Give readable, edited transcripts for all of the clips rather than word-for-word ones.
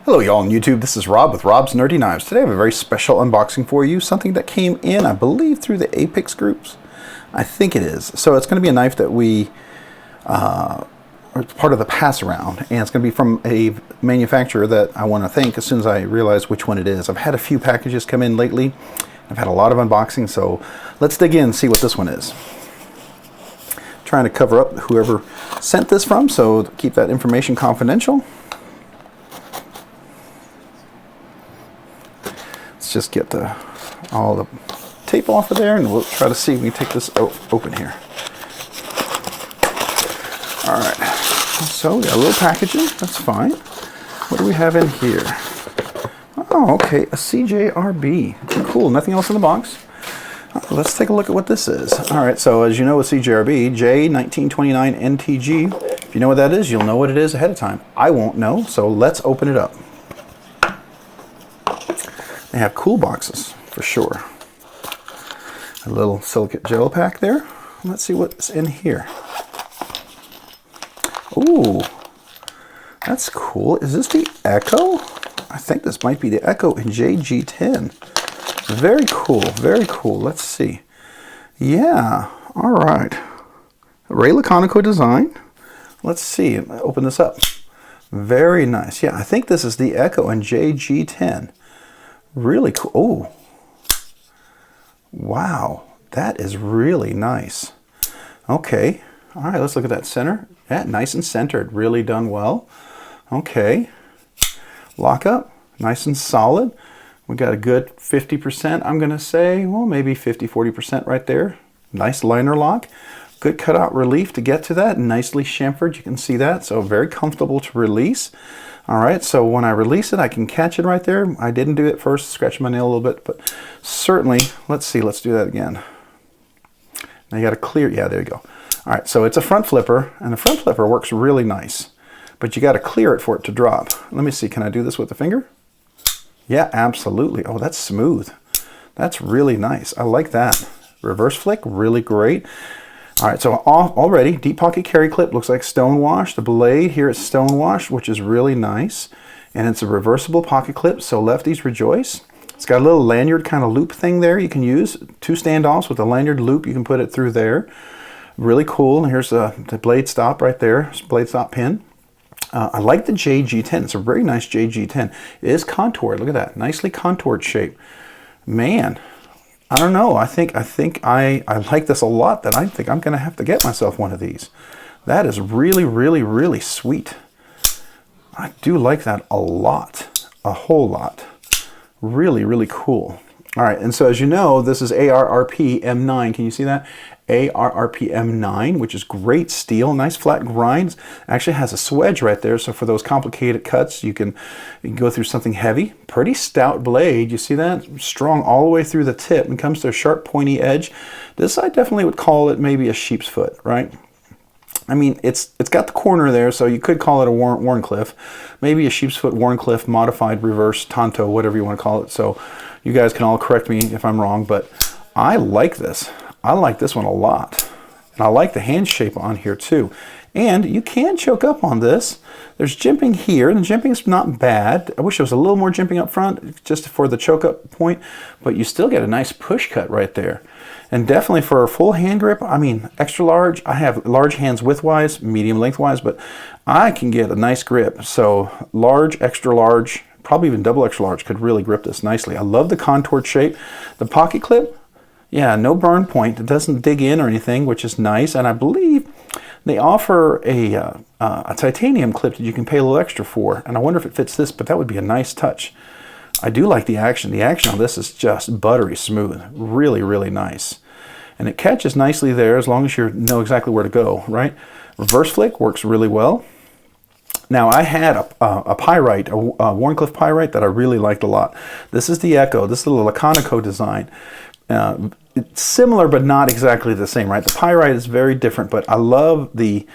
Hello y'all on YouTube, this is Rob with Rob's Nerdy Knives. Today I have a very special unboxing for you, something that came in, I believe, through the Apex groups. I think it is. So it's going to be a knife that it's part of the pass around, and it's going to be from a manufacturer that I want to thank as soon as I realize which one it is. I've had a few packages come in lately. I've had a lot of unboxing, so let's dig in and see what this one is. Trying to cover up whoever sent this from, so keep that information confidential. Let's just get all the tape off of there, and we'll try to see if we can take this open here. All right, so we got a little packaging, that's fine. What do we have in here? Oh, okay, a CJRB. Cool, nothing else in the box. Let's take a look at what this is. All right, so as you know with CJRB, J1929 NTG, if you know what that is, you'll know what it is ahead of time. I won't know, so let's open it up. They have cool boxes, for sure. A little silicate gel pack there. Let's see what's in here. Ooh, that's cool. Is this the Ekko? I think this might be the Ekko in Jade G10. Very cool, very cool. Let's see. Yeah, all right. Ray Laconico design. Let's see, open this up. Very nice. Yeah, I think this is the Ekko in Jade G10. Really cool. Oh, wow, that is really nice. Okay, all right, let's look at that center. Yeah, nice and centered, really done well. Okay, lock up, nice and solid. We got a good 50%, I'm gonna say, well, maybe 50-40% right there. Nice liner lock. Good cutout relief to get to that, nicely chamfered, you can see that, so very comfortable to release. All right, so when I release it, I can catch it right there. I didn't do it first, scratch my nail a little bit, but certainly, let's see, let's do that again. Now you gotta clear, yeah, there you go. All right, so it's a front flipper, and the front flipper works really nice, but you gotta clear it for it to drop. Let me see, can I do this with the finger? Yeah, absolutely. Oh, that's smooth. That's really nice, I like that. Reverse flick, really great. All right, so already, deep pocket carry clip, looks like stone wash. The blade here is stone wash, which is really nice. And it's a reversible pocket clip, so lefties rejoice. It's got a little lanyard kind of loop thing there you can use. 2 standoffs with a lanyard loop, you can put it through there. Really cool, and here's the blade stop right there, blade stop pin. I like the Jade G10, it's a very nice Jade G10. It is contoured, look at that, nicely contoured shape. Man. I don't know, I think I like this a lot, that I think I'm gonna have to get myself one of these. That is really, really, really sweet. I do like that a lot, a whole lot. Really, really cool. All right, and so as you know, this is ARRP M9, can you see that? ARRP M9, which is great steel, nice flat grinds. Actually has a swedge right there, so for those complicated cuts, you can go through something heavy. Pretty stout blade, you see that? Strong all the way through the tip and comes to a sharp pointy edge. This I definitely would call it maybe a sheep's foot, right? I mean, it's got the corner there, so you could call it a Wharncliffe. Maybe a sheep's foot Wharncliffe, modified reverse Tonto, whatever you want to call it. So you guys can all correct me if I'm wrong, but I like this. I like this one a lot. And I like the hand shape on here too. And you can choke up on this. There's jimping here, and the jimping is not bad. I wish there was a little more jimping up front just for the choke up point, but you still get a nice push cut right there. And definitely for a full hand grip, I mean, extra large, I have large hands widthwise, medium lengthwise, but I can get a nice grip. So large, extra large, probably even double extra large could really grip this nicely. I love the contoured shape. The pocket clip, yeah, no burn point. It doesn't dig in or anything, which is nice. And I believe they offer a titanium clip that you can pay a little extra for. And I wonder if it fits this, but that would be a nice touch. I do like the action. The action on this is just buttery smooth. Really, really nice. And it catches nicely there as long as you know exactly where to go, right? Reverse flick works really well. Now I had a pyrite, a Wharncliffe pyrite that I really liked a lot. This is the Ekko. This is the Laconico design. It's similar but not exactly the same, right? The pyrite is very different, but I love the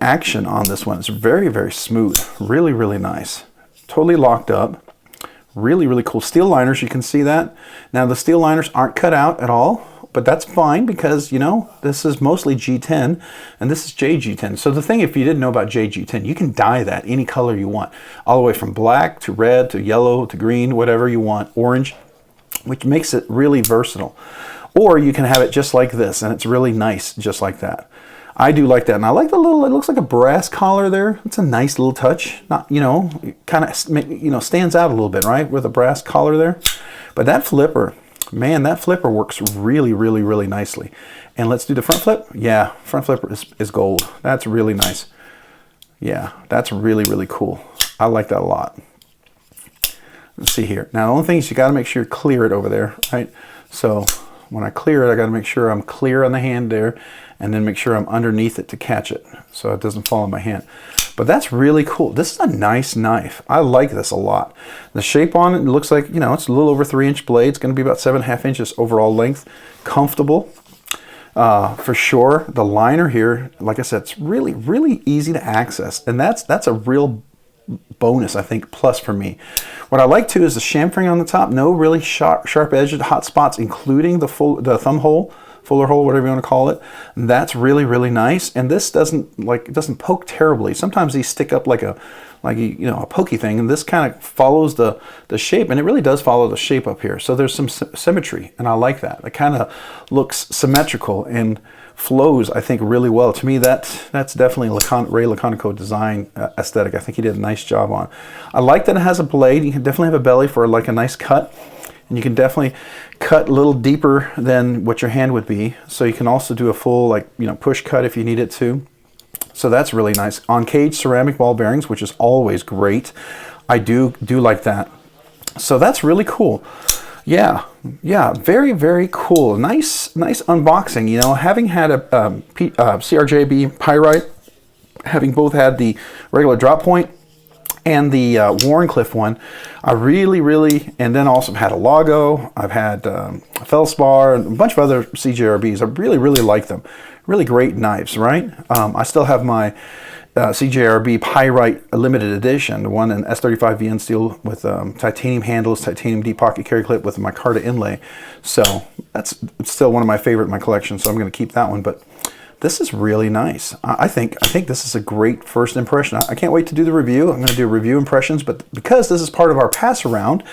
action on this one. It's very, very smooth. Really, really nice. Totally locked up. Really, really cool. Steel liners, you can see that. Now the steel liners aren't cut out at all, but that's fine because, you know, this is mostly G10 and this is Jade G10. So the thing, if you didn't know about Jade G10, you can dye that any color you want, all the way from black to red to yellow to green, whatever you want, orange, which makes it really versatile. Or you can have it just like this, and it's really nice just like that. I do like that, and I like the little, it looks like a brass collar there. It's a nice little touch. Not, you know, kind of, you know, stands out a little bit, right, with a brass collar there. But that flipper, man, that flipper works really, really, really nicely. And let's do the front flip. Yeah, front flipper is gold. That's really nice. Yeah, that's really, really cool. I like that a lot. Let's see here. Now, the only thing is you got to make sure you clear it over there, right? So when I clear it, I got to make sure I'm clear on the hand there, and then make sure I'm underneath it to catch it so it doesn't fall in my hand. But that's really cool. This is a nice knife. I like this a lot. The shape on it looks like, you know, it's a little over 3-inch blade. It's going to be about 7.5 inches overall length. Comfortable for sure. The liner here, like I said, it's really, really easy to access, and that's a real bonus, I think, plus for me. What I like too is the chamfering on the top. No really sharp edged hot spots, including the thumb hole, fuller hole, whatever you want to call it. That's really, really nice. And this doesn't poke terribly. Sometimes these stick up like a pokey thing, and this kind of follows the shape, and it really does follow the shape up here. So there's some symmetry, and I like that. It kind of looks symmetrical and flows, I think, really well. To me, that's definitely Ray Laconico design aesthetic. I think he did a nice job on. I like that it has a blade. You can definitely have a belly for like a nice cut, and you can definitely cut a little deeper than what your hand would be. So you can also do a full, like, you know, push cut if you need it to. So that's really nice. On cage ceramic ball bearings, which is always great. I do like that. So that's really cool. Yeah, very, very cool. Nice unboxing. You know, having had a CJRB Pyrite, having both had the regular drop point and the Warncliffe one, I really, and then also had a Lago. I've had a Feldspar and a bunch of other CJRBs. I really like them. Really great knives, right? I still have my CJRB Pyrite limited edition, the one in S35 VN steel with titanium handles, titanium deep pocket carry clip with my micarta inlay. So that's still one of my favorite in my collection, so I'm going to keep that one. But this is really nice. I think this is a great first impression. I can't wait to do the review. I'm going to do review impressions, but because this is part of our pass around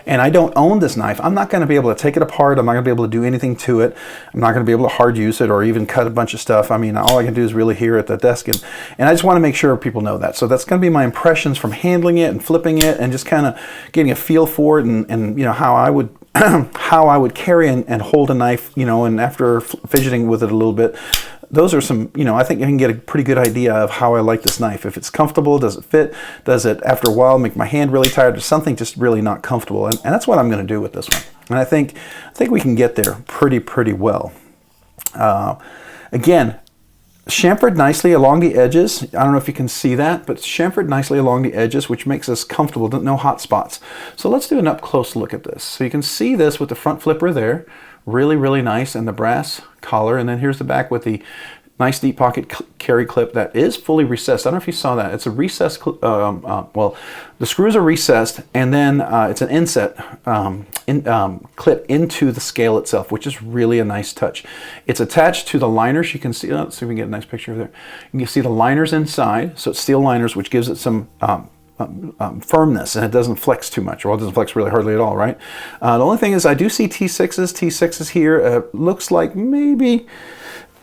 and I don't own this knife, I'm not going to be able to take it apart. I'm not going to be able to do anything to it. I'm not going to be able to hard use it or even cut a bunch of stuff. I mean, all I can do is really here at the desk, and I just want to make sure people know that. So that's going to be my impressions from handling it and flipping it and just kind of getting a feel for it, and you know, how I would how I would carry and hold a knife, you know, and after fidgeting with it a little bit. Those are some, you know, I think you can get a pretty good idea of how I like this knife. If it's comfortable, does it fit? Does it, after a while, make my hand really tired? Or something just really not comfortable? And that's what I'm going to do with this one. And I think we can get there pretty well. Again, chamfered nicely along the edges. I don't know if you can see that, but chamfered nicely along the edges, which makes us comfortable, no hot spots. So let's do an up close look at this. So you can see this with the front flipper there. Really nice, and the brass collar, and then here's the back with the nice deep pocket carry clip that is fully recessed. I don't know if you saw that. It's a recessed, well, the screws are recessed, and then it's an inset clip into the scale itself, which is really a nice touch. It's attached to the liners. You can see, let's see if we can get a nice picture of there. You can see the liners inside, so it's steel liners, which gives it some firmness, and it doesn't flex too much, or it doesn't flex really hardly at all, right? The only thing is I do see T6s here. Looks like maybe,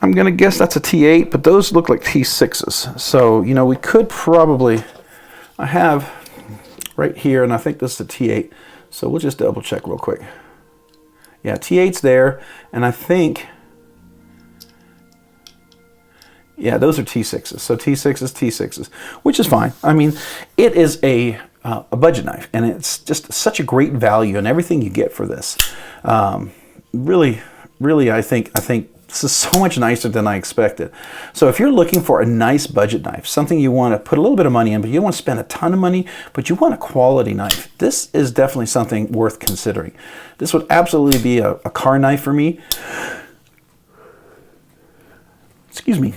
I'm gonna guess that's a T8, but those look like T6s. So, you know, we could probably, I have right here, and I think this is a T8. So we'll just double check real quick. Yeah, T8's there, and I think, yeah, those are T6s. So T6s, which is fine. I mean, it is a budget knife, and it's just such a great value and everything you get for this. Really, I think this is so much nicer than I expected. So if you're looking for a nice budget knife, something you want to put a little bit of money in, but you don't want to spend a ton of money, but you want a quality knife, this is definitely something worth considering. This would absolutely be a car knife for me. Excuse me.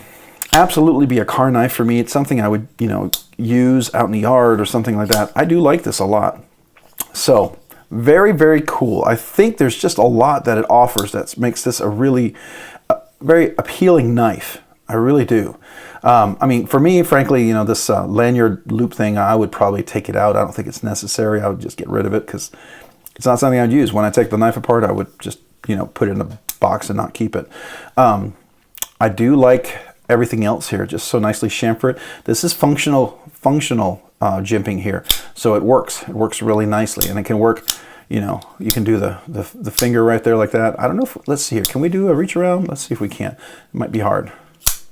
Absolutely be a car knife for me. It's something I would, you know, use out in the yard or something like that. I do like this a lot. So Very, very cool. I think there's just a lot that it offers that makes this a really very appealing knife. I really do. I mean, for me, frankly, you know, this lanyard loop thing, I would probably take it out. I don't think it's necessary. I would just get rid of it because it's not something I'd use. When I take the knife apart, I would just, you know, put it in a box and not keep it. I do like everything else here, just so nicely chamfered. This is functional jimping here, so it works. It works really nicely, and it can work. You know, you can do the finger right there like that. I don't know if, let's see here. Can we do a reach around? Let's see if we can. It might be hard.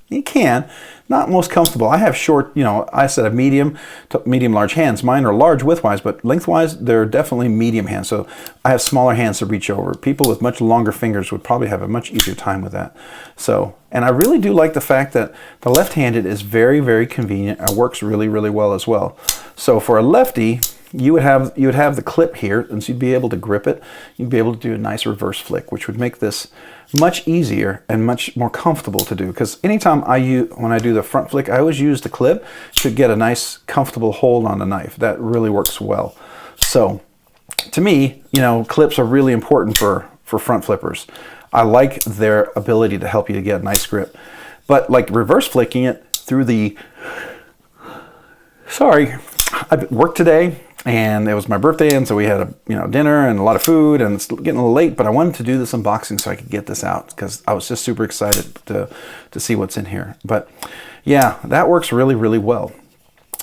You can. Not most comfortable. I have short, you know, I said a medium to medium large hands. Mine are large widthwise, but lengthwise they're definitely medium hands. So I have smaller hands to reach over. People with much longer fingers would probably have a much easier time with that. So, and I really do like the fact that the left-handed is very, very convenient and works really, really well as well. So for a lefty, you would have the clip here, and so you'd be able to grip it. You'd be able to do a nice reverse flick, which would make this much easier and much more comfortable to do. Because anytime when I do the front flick, I always use the clip to get a nice comfortable hold on the knife. That really works well. So to me, you know, clips are really important for front flippers. I like their ability to help you to get a nice grip. But like reverse flicking it through the, sorry, I worked today. And it was my birthday, and so we had a dinner and a lot of food, and it's getting a little late. But I wanted to do this unboxing so I could get this out because I was just super excited to see what's in here. But yeah, that works really, really well.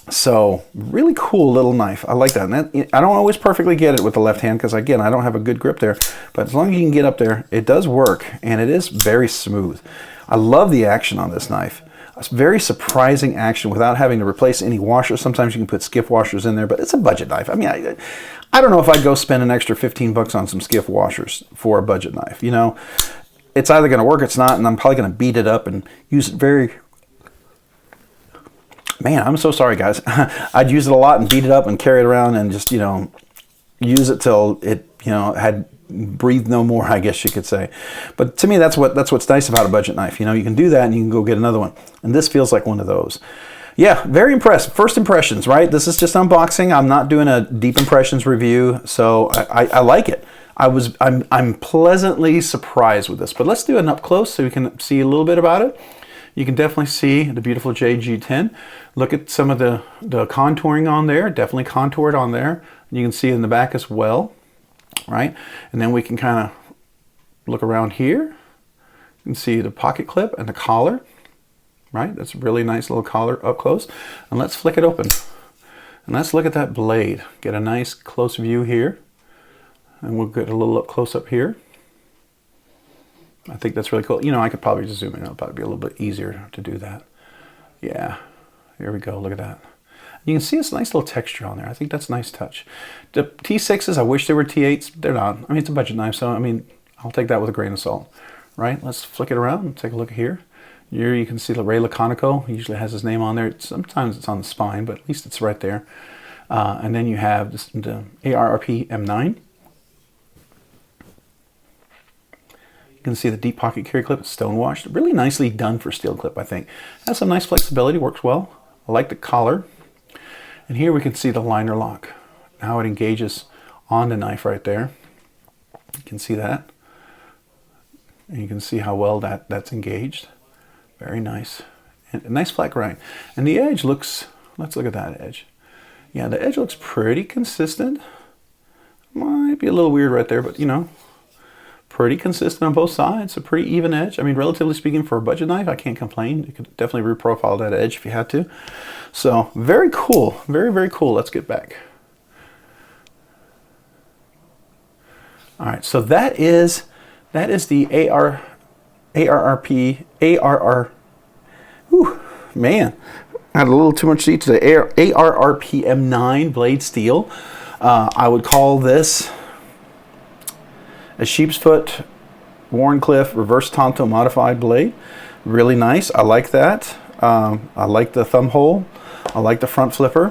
So really cool little knife. I like that. And I don't always perfectly get it with the left hand because again, I don't have a good grip there. But as long as you can get up there, it does work, and it is very smooth. I love the action on this knife. It's very surprising action without having to replace any washers. Sometimes you can put skiff washers in there, but it's a budget knife. I mean, I don't know if I'd go spend an extra 15 bucks on some skiff washers for a budget knife. You know, it's either going to work or it's not, and I'm probably going to beat it up and use it very... Man, I'm so sorry, guys. I'd use it a lot and beat it up and carry it around and just, you know, use it till it, you know, had... breathe no more, I guess you could say. But to me, that's what's nice about a budget knife. You know, you can do that and you can go get another one. And this feels like one of those. Yeah, very impressed. First impressions, right? This is just unboxing. I'm not doing a deep impressions review, so I like it. I'm pleasantly surprised with this. But let's do an up close so you can see a little bit about it. You can definitely see the beautiful Jade G10. Look at some of the contouring on there. Definitely contoured on there. You can see in the back as well. Right, and then we can kind of look around here. You can see the pocket clip and the collar. Right, that's a really nice little collar up close. And let's flick it open. And let's look at that blade. Get a nice close view here. And we'll get a little up close up here. I think that's really cool. You know, I could probably just zoom in. It'll probably be a little bit easier to do that. Yeah, here we go. Look at that. You can see this nice little texture on there. I think that's a nice touch. The T6s, I wish they were T8s. They're not. I mean, it's a budget knife, so I mean, I'll take that with a grain of salt. Right? Let's flick it around and take a look here. Here you can see the Ray Laconico. He usually has his name on there. Sometimes it's on the spine, but at least it's right there. And then you have this, the ARRP M9. You can see the deep pocket carry clip. It's stonewashed. Really nicely done for steel clip, I think. Has some nice flexibility. Works well. I like the collar. And here we can see the liner lock. How it engages on the knife right there. You can see that. And you can see how well that's engaged. Very nice. And a nice flat grind. And the edge looks, let's look at that edge. Yeah, the edge looks pretty consistent. Might be a little weird right there, but you know, pretty consistent on both sides. A pretty even edge. I mean, relatively speaking, for a budget knife, I can't complain. You could definitely reprofile that edge if you had to. So very cool. Very, very cool. Let's get back. All right, so that is the ARRP. Whew, man, I had a little too much to eat today. ARRP M9 blade steel. I would call this a sheep's foot Wharncliffe reverse Tonto modified blade. Really nice. I like that. I like the thumb hole. I like the front flipper.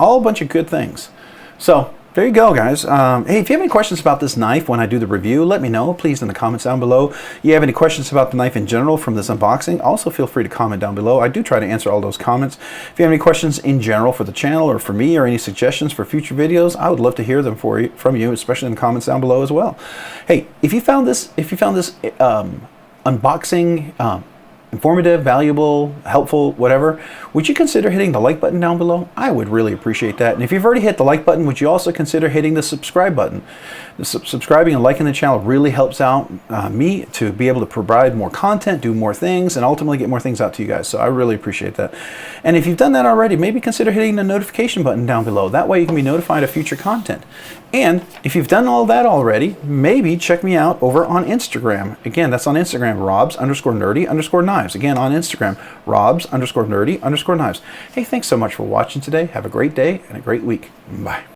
All a bunch of good things. So There you go, guys. Hey, if you have any questions about this knife when I do the review, let me know, please, in the comments down below. You have any questions about the knife in general from this unboxing, also feel free to comment down below. I do try to answer all those comments. If you have any questions in general for the channel or for me, or any suggestions for future videos, I would love to hear them from you, especially in the comments down below as well. Hey, if you found this unboxing informative, valuable, helpful, whatever, would you consider hitting the like button down below? I would really appreciate that. And if you've already hit the like button, would you also consider hitting the subscribe button? Subscribing and liking the channel really helps out me to be able to provide more content, do more things, and ultimately get more things out to you guys. So I really appreciate that. And if you've done that already, maybe consider hitting the notification button down below. That way you can be notified of future content. And if you've done all that already, maybe check me out over on Instagram. Again, that's on Instagram, robs_nerdy_knives. Again, on Instagram, robs_nerdy_knives. Hey, thanks so much for watching today. Have a great day and a great week. Bye.